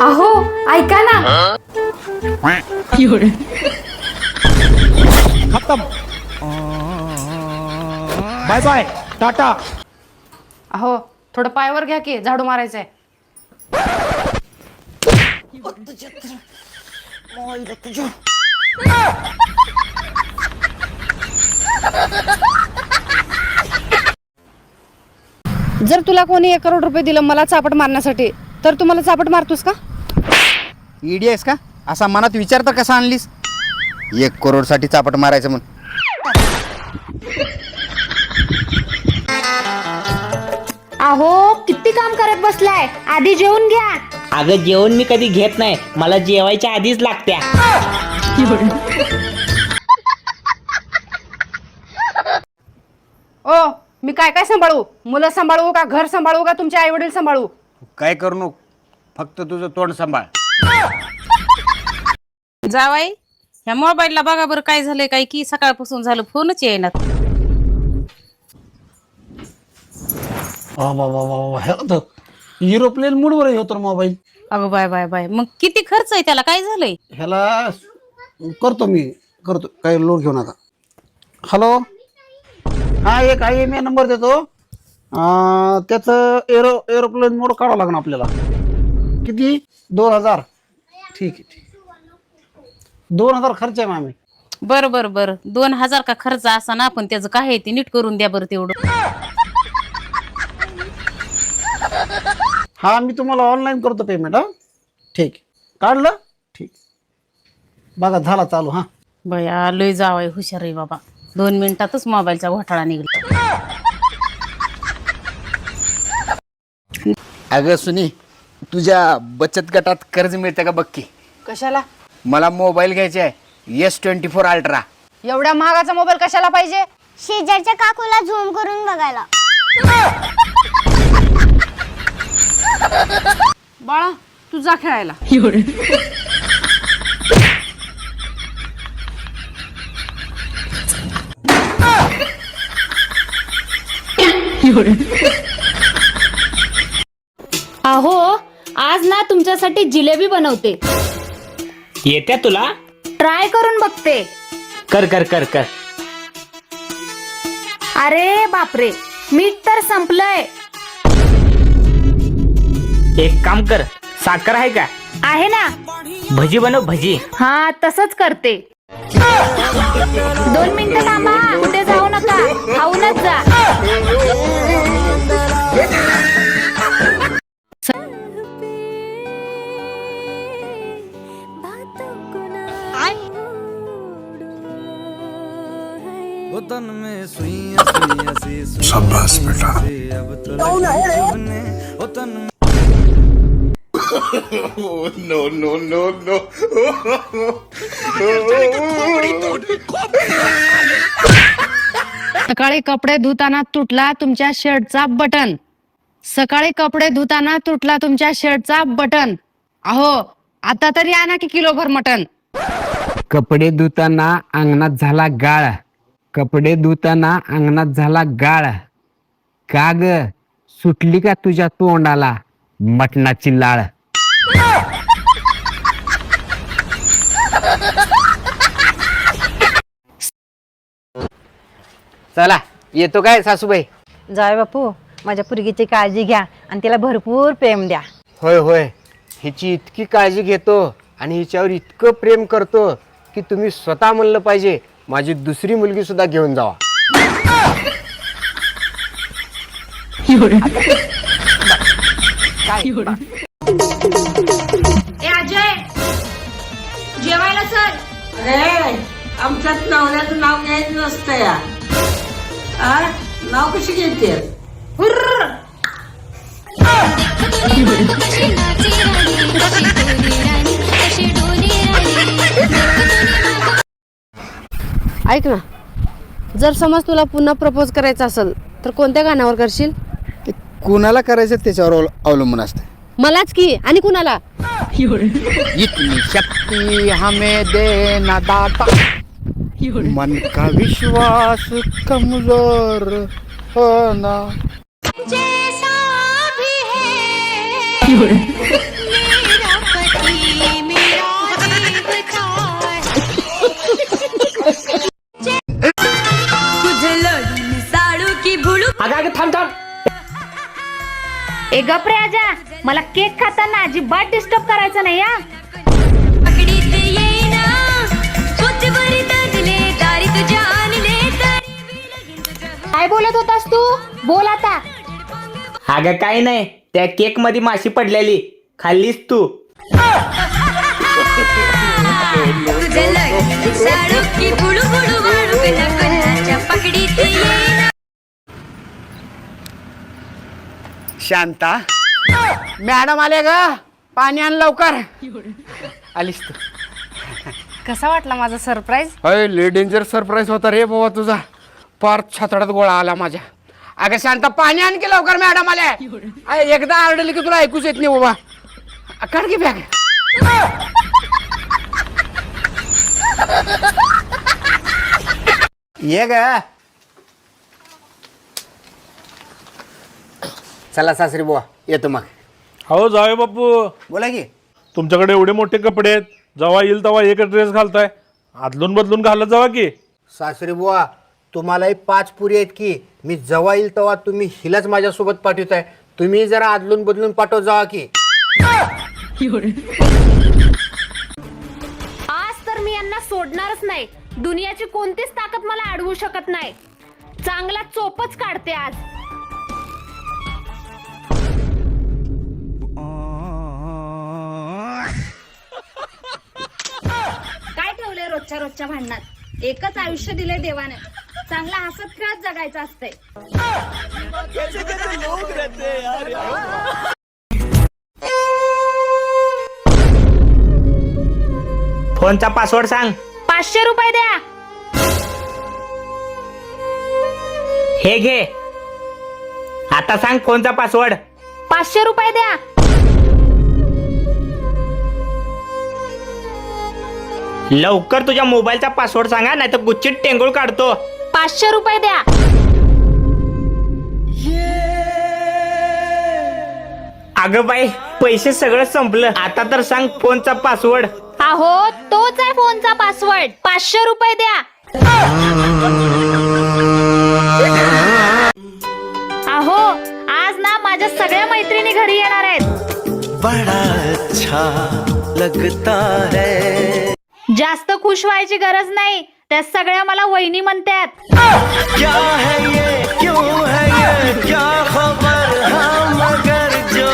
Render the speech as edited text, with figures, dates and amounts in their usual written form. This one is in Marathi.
अहो ऐका ना. खत्म. Bye bye tata. अहो थोडं पायावर घ्या की झाडू मारायचंय. जर तुला कोणी 1 करोड रुपये दिलं मला चापट मारण्यासाठी तर तू मला चापट मारतोस का? ईडी आहेस का? असा मनात विचार तर कसा आणलीस? 1 करोडसाठी चापट मारायचं म्हणून. अहो किती काम करत बसलाय, आधी जेवून घ्या. अगं जेवण मी कधी घेत नाही, मला जेवायच्या आधीच लागत्या. ओ मी काय काय सांभाळू? मुलं सांभाळू का, घर सांभाळू का, तुमचे आई वडील सांभाळू? काय करू नको, फक्त तुझं तोंड सांभाळ. जावाई ह्या मोबाईलला बघा बरं काय झालंय, काय की सकाळपासून झालं फोनच येईना. एरोप्लेन मूडवर आहे तर मोबाईल. अगं बाय बाय बाय, मग किती खर्च आहे त्याला, काय झालंय? ह्याला करतो काही लोड घेऊ नका. हॅलो, हा एक IMEI नंबर देतो. त्याचं एरोप्लेन मोड काढावं लागणार आपल्याला. किती? 2000. ठीक आहे. 2000 खर्च आहे मामी. बरं बरं बरं, 2000 का खर्च असा ना, पण त्याचं काय आहे ते नीट करून द्या बरं तेवढं. हा मी तुम्हाला ऑनलाईन करतो पेमेंट. हा ठीक, काढलं ठीक. बघा झाला चालू. हा बया लय जावाई हुशार आहे बाबा, 2 मिनिटातच मोबाईलचा घोटाळा निघला. अगं सुनी, तुझ्या बचत गटात कर्ज मिळतं का बघ की. कशाला? मला मोबाईल घ्यायचा आहे, S24 अल्ट्रा. एवढ्या महागाचा मोबाईल कशाला पाहिजे? शेजारच्या काकूला झूम करून बघायला. बाळा तू जा खेळायला. अहो आज ना तुमच्यासाठी जिलेबी बनवते, येत्या तुला? ट्राय करून बघते. कर कर कर कर. अरे बापरे, मीठ तर संपलंय. एक काम कर, साखर आहे का? आहे ना. भजी बनव भजी. हा तसंच करते. 2 मिनिटं थांबा, कुठे जाऊ नका, खाऊनच जा. शाबाश बेटा. सकाळी कपडे धुताना तुटला तुमच्या शर्टचा बटन. सकाळी कपडे धुताना तुटला तुमच्या शर्टचा बटन. अहो आता तरी आणा की किलोभर मटन. कपडे धुताना अंगणात झाला गाळ. कपडे धुताना अंगणात झाला गाळ. का ग सुटली का तुझ्या तोंडाला मटणाची लाळ? चला येतो काय सासूबाई? जाय बापू, माझ्या पोरगीची काळजी घ्या आणि तिला भरपूर प्रेम द्या. होय होय, हिची इतकी काळजी घेतो आणि हिच्यावर इतकं प्रेम करतो की तुम्ही स्वतः म्हणलं पाहिजे माझी दुसरी मुलगी सुद्धा घेऊन जावा. अजय जेवायला चल. आमच्यात नवऱ्याचं नाव घ्यायचं नसतं या. नाव कशी घेते? ऐक ना, जर समज तुला पुन्हा प्रपोज करायचं असेल तर कोणत्या गाण्यावर करशील? ते कुणाला करायचं त्याच्यावर अवलंबून असतं. मलाच की, आणि कुणाला? इतनी शक्ति हमें देना दाता, मन का विश्वास कमजोर होना. अगं थांब थांब. ए गप रे आजा, मला केक खाताना अजिबात डिस्टर्ब करायचं नाही या. काय बोलत होतास तू? बोल आता. अगं काय नाही, त्या केक मध्ये माशी पडलेली खाल्लीस तू. शांता, मॅडम आले ग, पाणी आण लवकर. आलीस तू. कसा वाटला माझा सरप्राईज? अय लय डेंजर सरप्राईज होता रे बाबा तुझा. पार छातडात गोळा आला माझ्या. अगं शांता, पाणी आण की लवकर, मॅडम आल्या. एकदा आरडली की तुला ऐकूच येत नाही बाबा. काढ की बॅग. ये ग. चला सासरी बुवा, येतो मग. हो जावे बापू, बोला की. तुमच्याकडे एवढे मोठे कपडे आहेत, जेव्हा येईल तेव्हा एकच ड्रेस घालताय. आदलून बदलून घालत जावा की. सासरी बुवा, तुम्हालाही 5 पुरी आहेत की. मी जेव्हा येईल तेव्हा तुम्ही हिलाच माझ्यासोबत पाठवताय. तुम्ही जरा आदलून बदलून पाठवत जावा की. आज तर मी यांना सोडणारच नाही. दुनियाची कोणतीच ताकद मला अडवू शकत नाही. चांगला चोपच काढते आज. काय ठेवलंय रोजच्या रोजच्या भांडणात? एकच आयुष्य दिलंय देवाने. चांगला हसत खेळत जगायचं असतंय. फोनचा पासवर्ड सांग. 500 रुपये द्या. हे घे. आता सांग फोनचा पासवर्ड. 500 रुपये द्या. लवकर तुझ्या मोबाईलचा पासवर्ड सांगा, नाही तर गुच्चीत टेंगूळ काढतो. 500 रुपये द्या. अगं बाई, पैसे सगळं संपलं. आता तर सांग फोनचा पासवर्ड. अहो, तोच आहे फोनचा पासवर्ड. 500 रुपये द्या. अहो, आज ना माझ्या सगळ्या मैत्रिणी घरी येणार आहेत. बड़ा अच्छा लगता है. जास्त खुश व्हायची गरज नाही. त्या सगळ्या मला वहिनी म्हणतात. क्या है ये, क्यों है ये, क्या खबर, हाँ मगर जो